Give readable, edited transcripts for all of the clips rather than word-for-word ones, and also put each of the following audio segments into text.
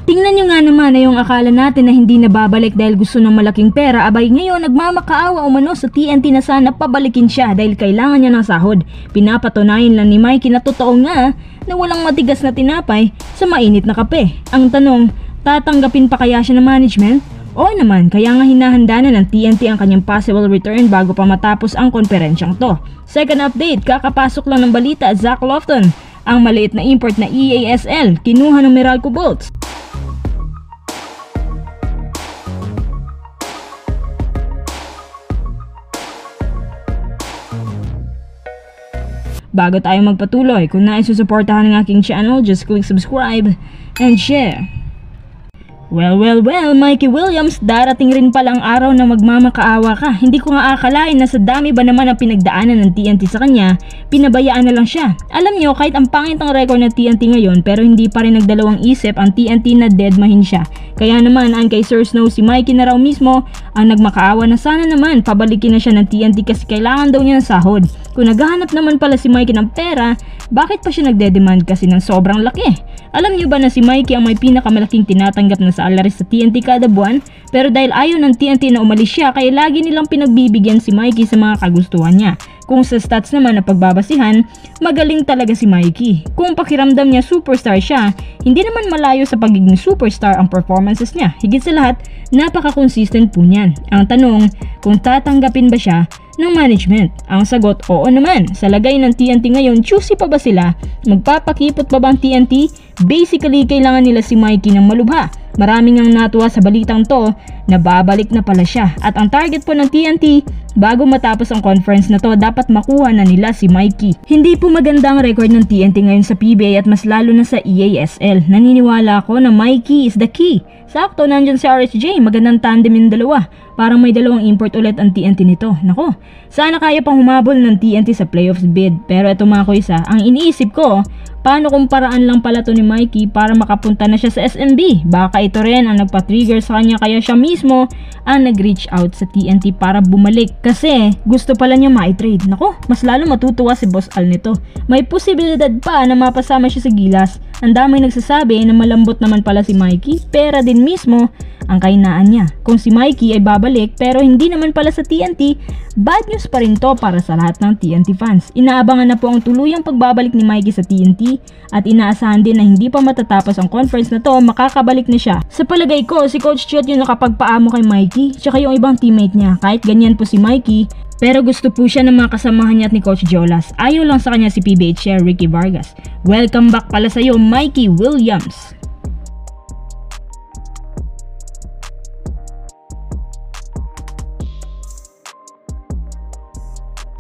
Tingnan nyo nga naman na yung akala natin na hindi nababalik dahil gusto ng malaking pera, abay ngayon nagmamakaawa umano sa TNT na sana pabalikin siya dahil kailangan niya ng sahod. Pinapatunayan lang ni Mikey na totoo nga na walang matigas na tinapay sa mainit na kape. Ang tanong, tatanggapin pa kaya siya ng management? Oo naman, kaya nga hinahanda na ng TNT ang kanyang possible return bago pa matapos ang konferensyang to. Second update, kakapasok lang ng balita, Zach Lofton, ang maliit na import na EASL, kinuha ng Meralco Bolts. Bago tayo magpatuloy, kung nais susuportahan ng aking channel, just click subscribe and share. Well, Mikey Williams, darating rin pala ang araw na magmamakaawa ka. Hindi ko nga akalain na sa dami ba naman ang pinagdaanan ng TNT sa kanya, pinabayaan na lang siya. Alam nyo, kahit ang pangit ang record ng TNT ngayon, pero hindi pa rin nagdalawang isip ang TNT na deadmahin siya. Kaya naman, ang kay Sir Snow, si Mikey na raw mismo ang nagmakaawa na sana naman pabalikin na siya ng TNT kasi kailangan daw niya ng sahod. Kung naghahanap naman pala si Mikey ng pera, bakit pa siya nagde-demand kasi ng sobrang laki? Alam niyo ba na si Mikey ang may pinakamalaking tinatanggap na salary sa TNT kada buwan? Pero dahil ayaw ng TNT na umalis siya, kaya lagi nilang pinagbibigyan si Mikey sa mga kagustuhan niya. Kung sa stats naman na pagbabasihan, magaling talaga si Mikey. Kung pakiramdam niya superstar siya, hindi naman malayo sa pagiging superstar ang performances niya. Higit sa lahat, napaka-consistent po niyan. Ang tanong, kung tatanggapin ba siya ng management? Ang sagot, oo naman. Sa lagay ng TNT ngayon, choosy pa ba sila? Magpapakipot pa ba ang TNT? Basically, kailangan nila si Mikey ng malubha. Maraming ang natuwa sa balitang to na babalik na pala siya. At ang target po ng TNT, bago matapos ang conference na to, dapat makuha na nila si Mikey. Hindi po maganda ang record ng TNT ngayon sa PBA at mas lalo na sa EASL. Naniniwala ako na Mikey is the key. Sakto, nandyan si RSJ, magandang tandem yung dalawa. Parang may dalawang import ulit ang TNT nito. Nako, sana kaya pang humabol ng TNT sa playoffs bid. Pero eto mga kuisa, ang iniisip ko, paano kung paraan lang pala to ni Mikey para makapunta na siya sa SMB? Baka ito rin ang nagpa-trigger sa kanya kaya siya mismo ang nag-reach out sa TNT para bumalik. Kasi gusto pala niya ma-trade. Nako, mas lalo matutuwa si Boss Al nito. May posibilidad pa na mapasama siya sa Gilas. Ang damay nagsasabi na malambot naman pala si Mikey, pera din mismo ang kainaan niya. Kung si Mikey ay babalik pero hindi naman pala sa TNT, bad news pa rin to para sa lahat ng TNT fans. Inaabangan na po ang tuluyang pagbabalik ni Mikey sa TNT at inaasahan din na hindi pa matatapos ang conference na to, makakabalik na siya. Sa palagay ko, si Coach Chot yung nakapagpaamo kay Mikey tsaka yung ibang teammate niya. Kahit ganyan po si Mikey, pero gusto po siya ng mga kasamahan niya at ni Coach Jolas. Ayaw lang sa kanya si PBA chair Ricky Vargas. Welcome back pala sa iyo, Mikey Williams.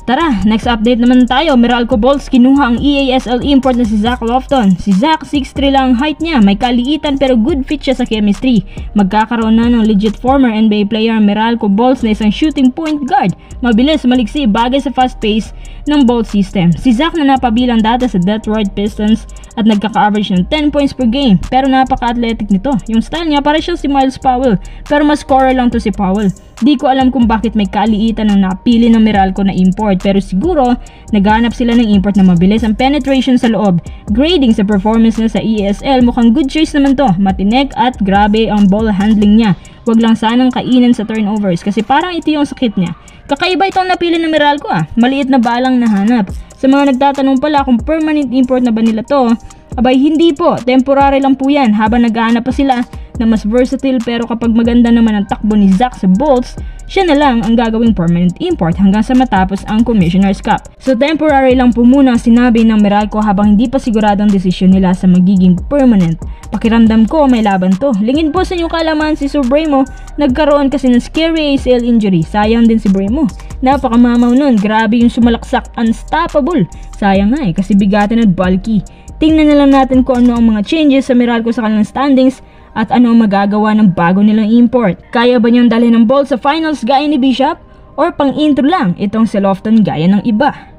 Tara, next update naman tayo. Meralco Bolts kinuha ang EASL import na si Zach Lofton. Si Zach 6'3 lang ang height niya, may kaliitan pero good fit siya sa chemistry. Magkakaroon na ng legit former NBA player ang Meralco Bolts na isang shooting point guard. Mabilis, maliksi, bagay sa fast pace ng Bolt system. Si Zach na napabilang dati sa Detroit Pistons at nagkaka-average ng 10 points per game, pero napaka-athletic nito. Yung style niya para siya si Miles Powell, pero mas scorer lang to si Powell. Di ko alam kung bakit may kaliitan ng napili ng Meralco na import, pero siguro naghanap sila ng import na mabilis ang penetration sa loob. Grading sa performance niya sa ESL, mukhang good choice naman to. Matinik at grabe ang ball handling niya. Wag lang sanang kainin sa turnovers kasi parang ito yung sakit niya. Kakaiba itong napili ng Meralco maliit na balang nahanap. Sa mga nagtatanong pala kung permanent import na ba nila to, abay hindi po, temporary lang po yan habang naghahanap pa sila na mas versatile, pero kapag maganda naman ang takbo ni Zach sa Bolts, siya na lang ang gagawing permanent import hanggang sa matapos ang Commissioner's Cup. So temporary lang po muna ang sinabi ng Meralco habang hindi pa sigurado ang desisyon nila sa magiging permanent. Pakiramdam ko may laban to. Lingid po sa inyong kalaman si Sir Bremo, nagkaroon kasi ng scary ACL injury. Sayang din si Bremo. Napakamamaw nun, grabe yung sumalaksak, unstoppable. Sayang nga kasi bigatin at bulky. Tingnan na lang natin kung ano ang mga changes sa Meralco sa kanilang standings at ano ang magagawa ng bago nilang import. Kaya ba niyang dalhin ng Bolts sa finals gaya ni Bishop? Or pang intro lang itong si Lofton gaya ng iba?